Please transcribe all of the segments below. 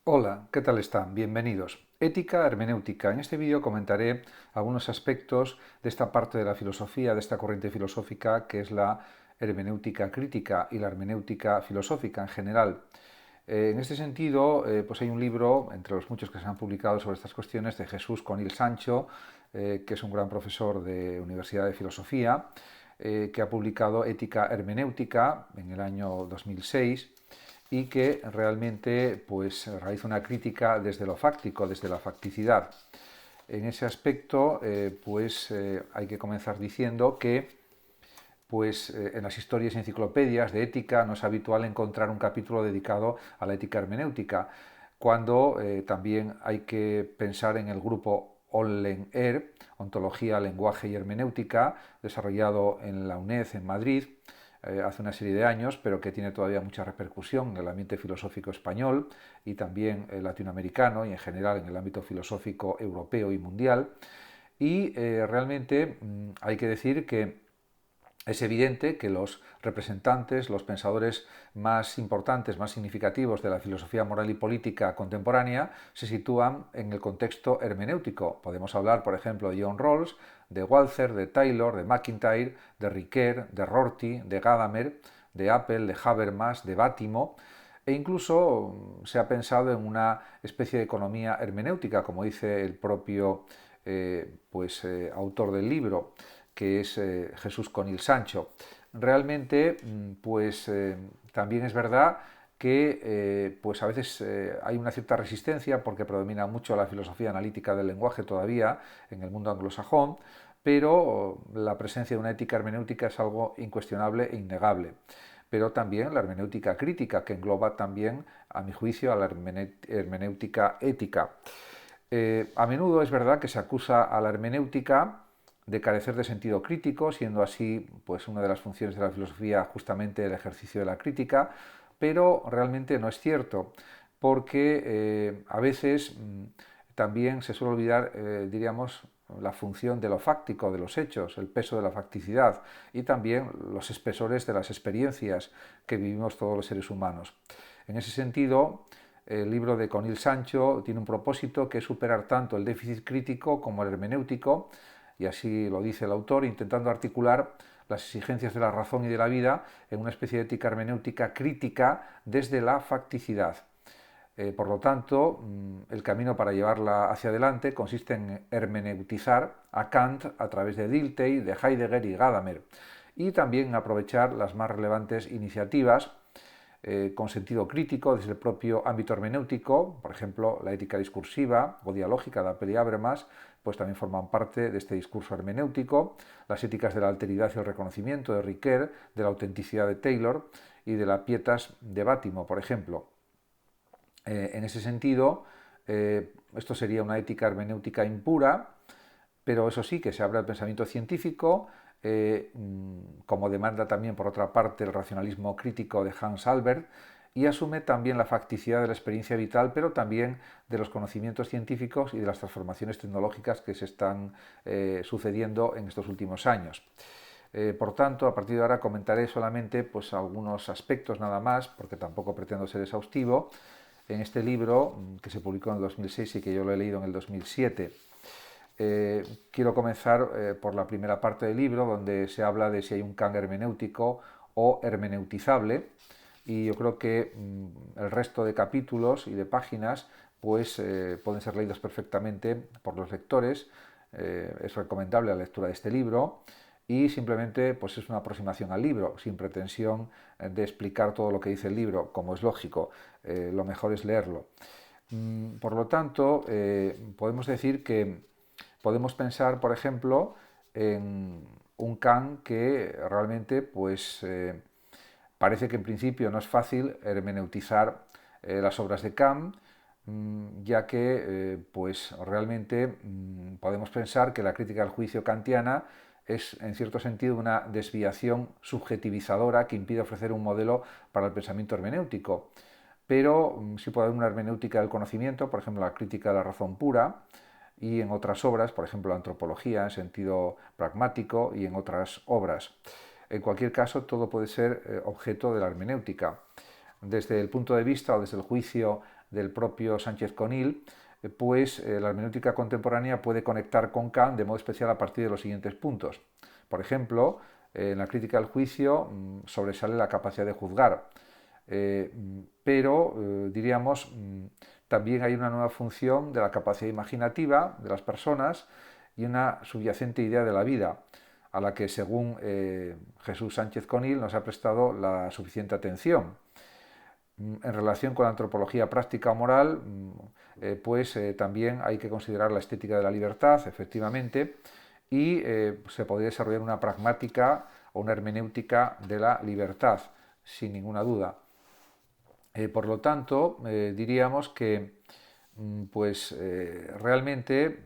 Hola, ¿qué tal están? Bienvenidos. Ética, hermenéutica. En este vídeo comentaré algunos aspectos de esta parte de la filosofía, de esta corriente filosófica que es la hermenéutica crítica y la hermenéutica filosófica en general. En este sentido, pues hay un libro, entre los muchos que se han publicado sobre estas cuestiones, de Jesús Conil Sancho, que es un gran profesor de Universidad de Filosofía, que ha publicado Ética Hermenéutica en el año 2006 y que realmente pues, realiza una crítica desde lo fáctico, desde la facticidad. En ese aspecto, hay que comenzar diciendo que en las historias y enciclopedias de ética no es habitual encontrar un capítulo dedicado a la ética hermenéutica, cuando también hay que pensar en el grupo OLEN-ER, Ontología, Lenguaje y Hermenéutica, desarrollado en la UNED en Madrid hace una serie de años, pero que tiene todavía mucha repercusión en el ambiente filosófico español y también latinoamericano y en general en el ámbito filosófico europeo y mundial. Y realmente hay que decir que es evidente que los representantes, los pensadores más importantes, más significativos de la filosofía moral y política contemporánea se sitúan en el contexto hermenéutico. Podemos hablar, por ejemplo, de John Rawls, de Walther, de Taylor, de MacIntyre, de Ricoeur, de Rorty, de Gadamer, de Apple, de Habermas, de Bátimo, e incluso se ha pensado en una especie de economía hermenéutica, como dice el propio autor del libro, que es Jesús Conil Sancho. Realmente, también es verdad que a veces hay una cierta resistencia porque predomina mucho la filosofía analítica del lenguaje todavía en el mundo anglosajón, pero la presencia de una ética hermenéutica es algo incuestionable e innegable. Pero también la hermenéutica crítica, que engloba también, a mi juicio, a la hermenéutica ética. A menudo es verdad que se acusa a la hermenéutica de carecer de sentido crítico, siendo así pues una de las funciones de la filosofía justamente el ejercicio de la crítica, pero realmente no es cierto, porque a veces también se suele olvidar, diríamos, la función de lo fáctico, de los hechos, el peso de la facticidad y también los espesores de las experiencias que vivimos todos los seres humanos. En ese sentido, el libro de Conil Sancho tiene un propósito que es superar tanto el déficit crítico como el hermenéutico, y así lo dice el autor, intentando articular las exigencias de la razón y de la vida en una especie de ética hermenéutica crítica desde la facticidad. Por lo tanto, el camino para llevarla hacia adelante consiste en hermeneutizar a Kant a través de Dilthey, de Heidegger y Gadamer, y también en aprovechar las más relevantes iniciativas con sentido crítico desde el propio ámbito hermenéutico, por ejemplo, la ética discursiva o dialógica de Apple y Habermas, pues también forman parte de este discurso hermenéutico, las éticas de la alteridad y el reconocimiento de Ricoeur, de la autenticidad de Taylor y de la pietas de Bátimo, por ejemplo. En ese sentido, esto sería una ética hermenéutica impura, pero eso sí, que se abre al pensamiento científico, como demanda también, por otra parte, el racionalismo crítico de Hans Albert, y asume también la facticidad de la experiencia vital, pero también de los conocimientos científicos y de las transformaciones tecnológicas que se están sucediendo en estos últimos años. Por tanto, a partir de ahora comentaré solamente pues, algunos aspectos nada más, porque tampoco pretendo ser exhaustivo, en este libro, que se publicó en el 2006 y que yo lo he leído en el 2007. Quiero comenzar por la primera parte del libro, donde se habla de si hay un Kant hermenéutico o hermeneutizable, y yo creo que el resto de capítulos y de páginas pueden ser leídos perfectamente por los lectores. Es recomendable la lectura de este libro y simplemente pues es una aproximación al libro, sin pretensión de explicar todo lo que dice el libro, como es lógico. Lo mejor es leerlo. Por lo tanto, podemos decir que podemos pensar, por ejemplo, en un Kant que realmente parece que en principio no es fácil hermeneutizar las obras de Kant, ya que realmente podemos pensar que la crítica al juicio kantiana es en cierto sentido una desviación subjetivizadora que impide ofrecer un modelo para el pensamiento hermenéutico. Pero sí puede haber una hermenéutica del conocimiento, por ejemplo la crítica de la razón pura, y en otras obras, por ejemplo la antropología en sentido pragmático y en otras obras. En cualquier caso, todo puede ser objeto de la hermenéutica. desde el punto de vista o desde el juicio del propio Sánchez Conil, pues la hermenéutica contemporánea puede conectar con Kant de modo especial a partir de los siguientes puntos. Por ejemplo, en la crítica del juicio sobresale la capacidad de juzgar, pero diríamos también hay una nueva función de la capacidad imaginativa de las personas y una subyacente idea de la vida, a la que según Jesús Sánchez Conil nos ha prestado la suficiente atención. En relación con la antropología práctica o moral, pues también hay que considerar la estética de la libertad, efectivamente, y se podría desarrollar una pragmática o una hermenéutica de la libertad, sin ninguna duda. Por lo tanto, diríamos que pues realmente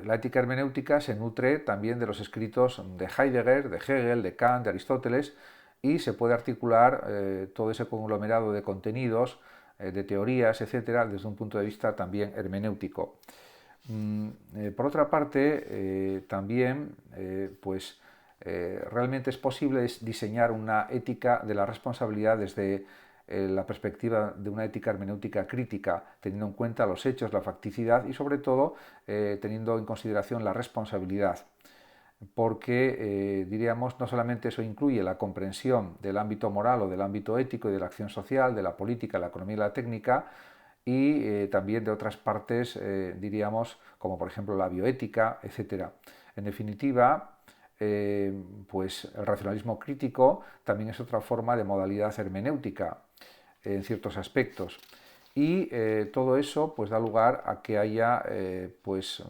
la ética hermenéutica se nutre también de los escritos de Heidegger, de Hegel, de Kant, de Aristóteles, y se puede articular todo ese conglomerado de contenidos, de teorías, etcétera, desde un punto de vista también hermenéutico. Por otra parte, también pues, realmente es posible diseñar una ética de la responsabilidad desde la perspectiva de una ética hermenéutica crítica, teniendo en cuenta los hechos, la facticidad y sobre todo teniendo en consideración la responsabilidad, porque diríamos no solamente eso incluye la comprensión del ámbito moral o del ámbito ético y de la acción social, de la política, la economía y la técnica, y también de otras partes, diríamos, como por ejemplo la bioética, etc. En definitiva, pues el racionalismo crítico también es otra forma de modalidad hermenéutica en ciertos aspectos. Y todo eso pues da lugar a que haya pues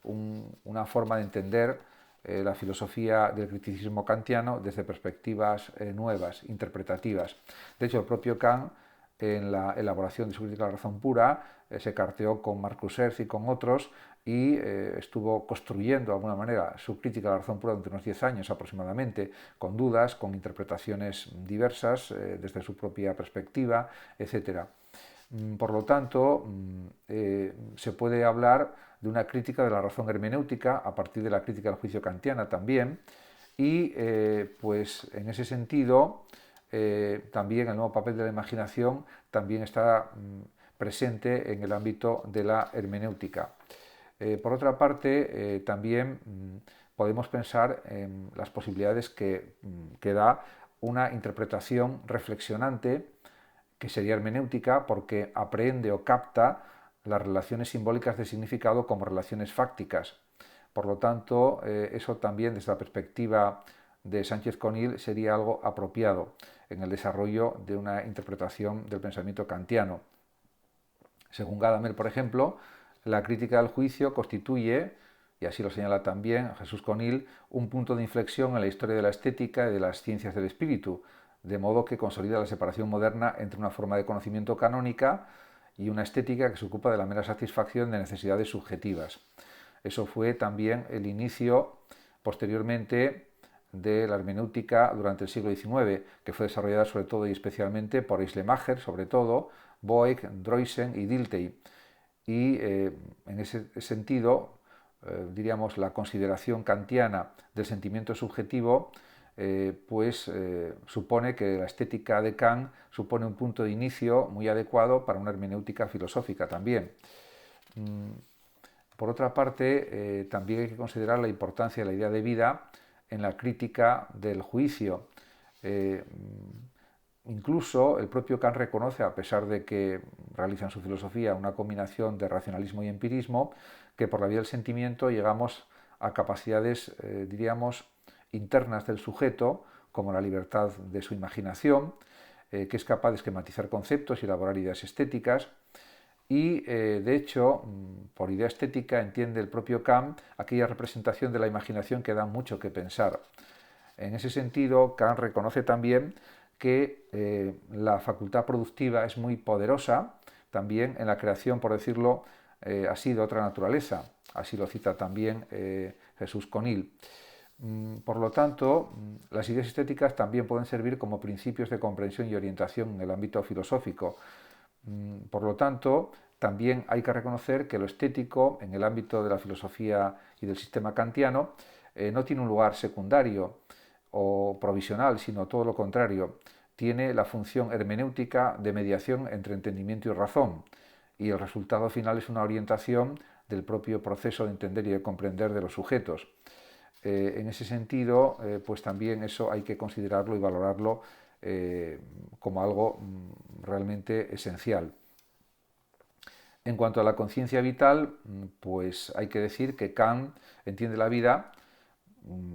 una forma de entender la filosofía del criticismo kantiano desde perspectivas nuevas, interpretativas. De hecho, el propio Kant, en la elaboración de su crítica de la razón pura, se carteó con Marcus Herz y con otros y estuvo construyendo de alguna manera su crítica de la razón pura durante unos 10 años aproximadamente, con dudas, con interpretaciones diversas desde su propia perspectiva, etc. Por lo tanto, se puede hablar de una crítica de la razón hermenéutica a partir de la crítica del juicio kantiana también, y pues en ese sentido también el nuevo papel de la imaginación también está presente en el ámbito de la hermenéutica. Por otra parte, también podemos pensar en las posibilidades que da una interpretación reflexionante, que sería hermenéutica, porque aprehende o capta las relaciones simbólicas de significado como relaciones fácticas. Por lo tanto, eso también desde la perspectiva de Sánchez Conil sería algo apropiado en el desarrollo de una interpretación del pensamiento kantiano. Según Gadamer, por ejemplo, la crítica del juicio constituye, y así lo señala también Jesús Conil, un punto de inflexión en la historia de la estética y de las ciencias del espíritu, de modo que consolida la separación moderna entre una forma de conocimiento canónica y una estética que se ocupa de la mera satisfacción de necesidades subjetivas. Eso fue también el inicio, posteriormente, de la hermenéutica durante el siglo XIX, que fue desarrollada sobre todo y especialmente por Islemacher, sobre todo, Boeck, Droysen y Dilthey. Y en ese sentido, diríamos, la consideración kantiana del sentimiento subjetivo pues supone que la estética de Kant supone un punto de inicio muy adecuado para una hermenéutica filosófica también. Por otra parte, también hay que considerar la importancia de la idea de vida en la crítica del juicio. Incluso el propio Kant reconoce, a pesar de que realiza en su filosofía una combinación de racionalismo y empirismo, que por la vía del sentimiento llegamos a capacidades, diríamos, internas del sujeto, como la libertad de su imaginación, que es capaz de esquematizar conceptos y elaborar ideas estéticas. Y, de hecho, por idea estética entiende el propio Kant aquella representación de la imaginación que da mucho que pensar. En ese sentido, Kant reconoce también que la facultad productiva es muy poderosa también en la creación, por decirlo así, de otra naturaleza. Así lo cita también Jesús Conil. Por lo tanto, las ideas estéticas también pueden servir como principios de comprensión y orientación en el ámbito filosófico. Por lo tanto, también hay que reconocer que lo estético, en el ámbito de la filosofía y del sistema kantiano, no tiene un lugar secundario o provisional, sino todo lo contrario. tiene la función hermenéutica de mediación entre entendimiento y razón, y el resultado final es una orientación del propio proceso de entender y de comprender de los sujetos. En ese sentido, pues también eso hay que considerarlo y valorarlo como algo realmente esencial. En cuanto a la conciencia vital, pues hay que decir que Kant entiende la vida,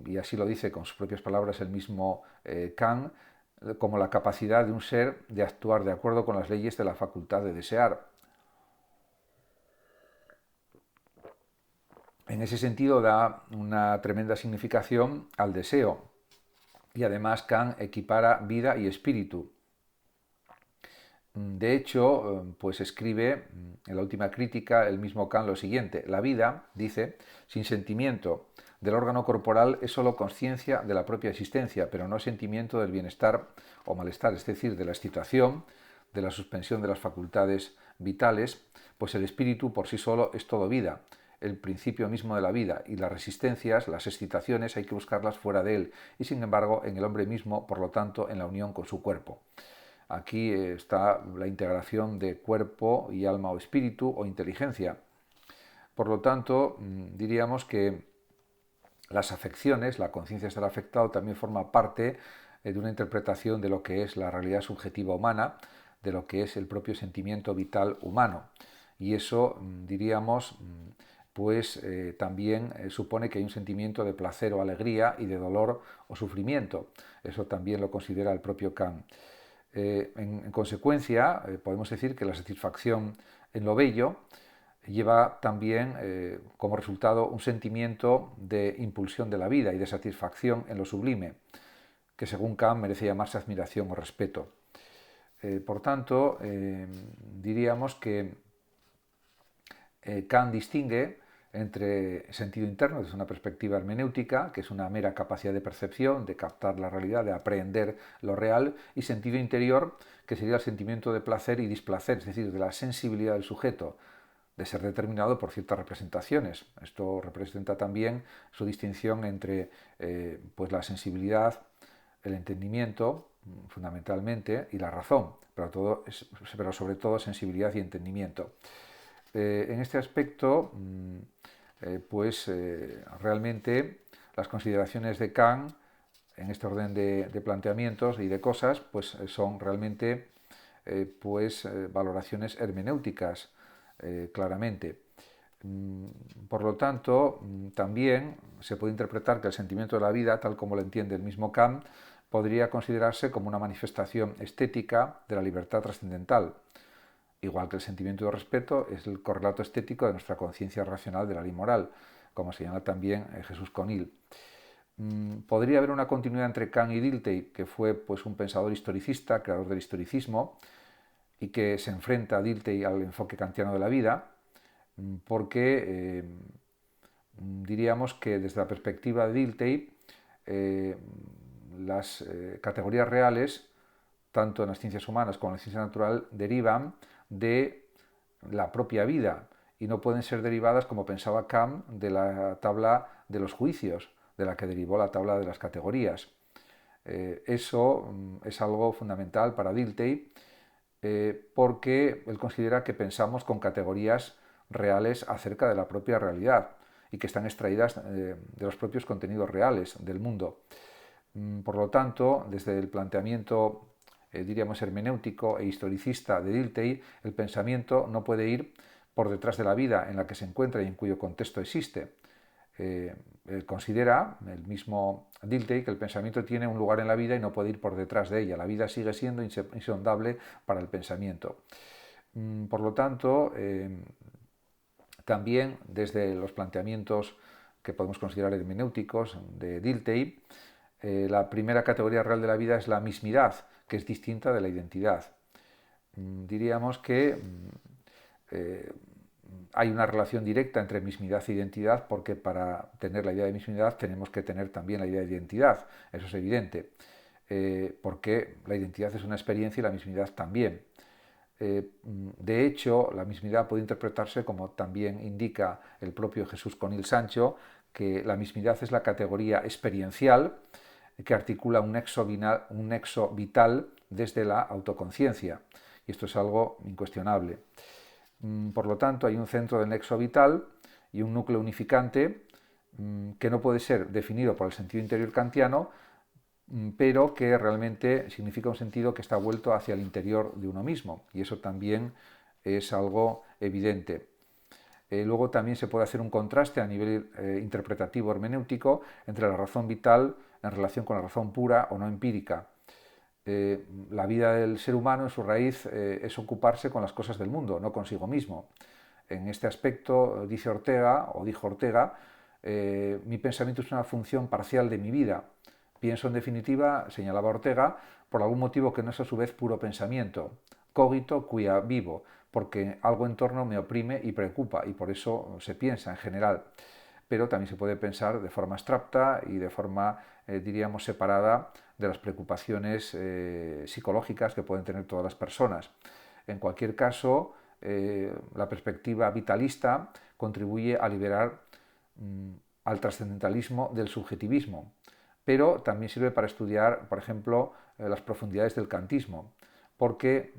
y así lo dice con sus propias palabras el mismo Kant, como la capacidad de un ser de actuar de acuerdo con las leyes de la facultad de desear. En ese sentido da una tremenda significación al deseo, y además Kant equipara vida y espíritu. De hecho, pues escribe en la última crítica el mismo Kant lo siguiente: la vida, dice, sin sentimiento del órgano corporal es sólo conciencia de la propia existencia, pero no sentimiento del bienestar o malestar, es decir, de la excitación, de la suspensión de las facultades vitales, pues el espíritu por sí solo es todo vida, el principio mismo de la vida, y las resistencias, las excitaciones, hay que buscarlas fuera de él, y sin embargo en el hombre mismo, por lo tanto, en la unión con su cuerpo. Aquí está la integración de cuerpo y alma o espíritu o inteligencia. Por lo tanto, diríamos que las afecciones, la conciencia de estar afectado, también forma parte de una interpretación de lo que es la realidad subjetiva humana, de lo que es el propio sentimiento vital humano. Y eso, diríamos, pues también supone que hay un sentimiento de placer o alegría y de dolor o sufrimiento. Eso también lo considera el propio Kant. En consecuencia, podemos decir que la satisfacción en lo bello lleva también como resultado un sentimiento de impulsión de la vida y de satisfacción en lo sublime, que según Kant merece llamarse admiración o respeto. Por tanto, diríamos que Kant distingue entre sentido interno, desde una perspectiva hermenéutica, que es una mera capacidad de percepción, de captar la realidad, de aprehender lo real, y sentido interior, que sería el sentimiento de placer y displacer, es decir, de la sensibilidad del sujeto, de ser determinado por ciertas representaciones. Esto representa también su distinción entre pues la sensibilidad, el entendimiento, fundamentalmente, y la razón, pero sobre todo sensibilidad y entendimiento. En este aspecto, pues realmente las consideraciones de Kant en este orden de planteamientos y de cosas, pues son realmente pues valoraciones hermenéuticas, claramente. Por lo tanto, también se puede interpretar que el sentimiento de la vida, tal como lo entiende el mismo Kant, podría considerarse como una manifestación estética de la libertad trascendental, igual que el sentimiento de respeto es el correlato estético de nuestra conciencia racional de la ley moral, como señala también Jesús Conil. Podría haber una continuidad entre Kant y Dilthey, que fue pues, un pensador historicista, creador del historicismo, y que se enfrenta a Dilthey al enfoque kantiano de la vida, porque diríamos que desde la perspectiva de Dilthey, las categorías reales, tanto en las ciencias humanas como en la ciencia natural, derivan de la propia vida y no pueden ser derivadas, como pensaba Kant, de la tabla de los juicios, de la que derivó la tabla de las categorías. Eso es algo fundamental para Dilthey, porque él considera que pensamos con categorías reales acerca de la propia realidad y que están extraídas de los propios contenidos reales del mundo. Por lo tanto, desde el planteamiento diríamos hermenéutico e historicista de Dilthey, el pensamiento no puede ir por detrás de la vida en la que se encuentra y en cuyo contexto existe. Considera el mismo Dilthey que el pensamiento tiene un lugar en la vida y no puede ir por detrás de ella. La vida sigue siendo insondable para el pensamiento. Por lo tanto, también desde los planteamientos que podemos considerar hermenéuticos de Dilthey, la primera categoría real de la vida es la mismidad, que es distinta de la identidad. Diríamos que hay una relación directa entre mismidad e identidad, porque para tener la idea de mismidad tenemos que tener también la idea de identidad, eso es evidente, porque la identidad es una experiencia y la mismidad también. De hecho, la mismidad puede interpretarse como también indica el propio Jesús Conil Sancho, que la mismidad es la categoría experiencial que articula un nexo vital desde la autoconciencia, y esto es algo incuestionable. Por lo tanto, hay un centro del nexo vital y un núcleo unificante que no puede ser definido por el sentido interior kantiano, pero que realmente significa un sentido que está vuelto hacia el interior de uno mismo, y eso también es algo evidente. Luego también se puede hacer un contraste a nivel interpretativo hermenéutico entre la razón vital en relación con la razón pura o no empírica. La vida del ser humano en su raíz es ocuparse con las cosas del mundo, no consigo mismo. En este aspecto, dice Ortega, o dijo Ortega, mi pensamiento es una función parcial de mi vida. Pienso, en definitiva, señalaba Ortega, por algún motivo que no es a su vez puro pensamiento. Cogito quia vivo, porque algo en torno me oprime y preocupa, y por eso se piensa en general. Pero también se puede pensar de forma abstracta y de forma, diríamos, separada de las preocupaciones psicológicas que pueden tener todas las personas. En cualquier caso, la perspectiva vitalista contribuye a liberar al trascendentalismo del subjetivismo, pero también sirve para estudiar, por ejemplo, las profundidades del kantismo, porque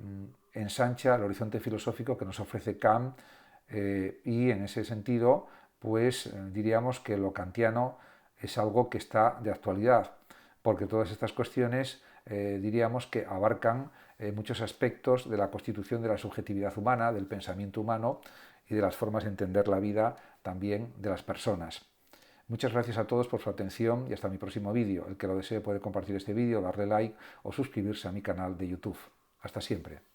ensancha el horizonte filosófico que nos ofrece Kant y en ese sentido, pues diríamos que lo kantiano es algo que está de actualidad, porque todas estas cuestiones diríamos que abarcan muchos aspectos de la constitución de la subjetividad humana, del pensamiento humano y de las formas de entender la vida también de las personas. Muchas gracias a todos por su atención y hasta mi próximo vídeo. El que lo desee puede compartir este vídeo, darle like o suscribirse a mi canal de YouTube. Hasta siempre.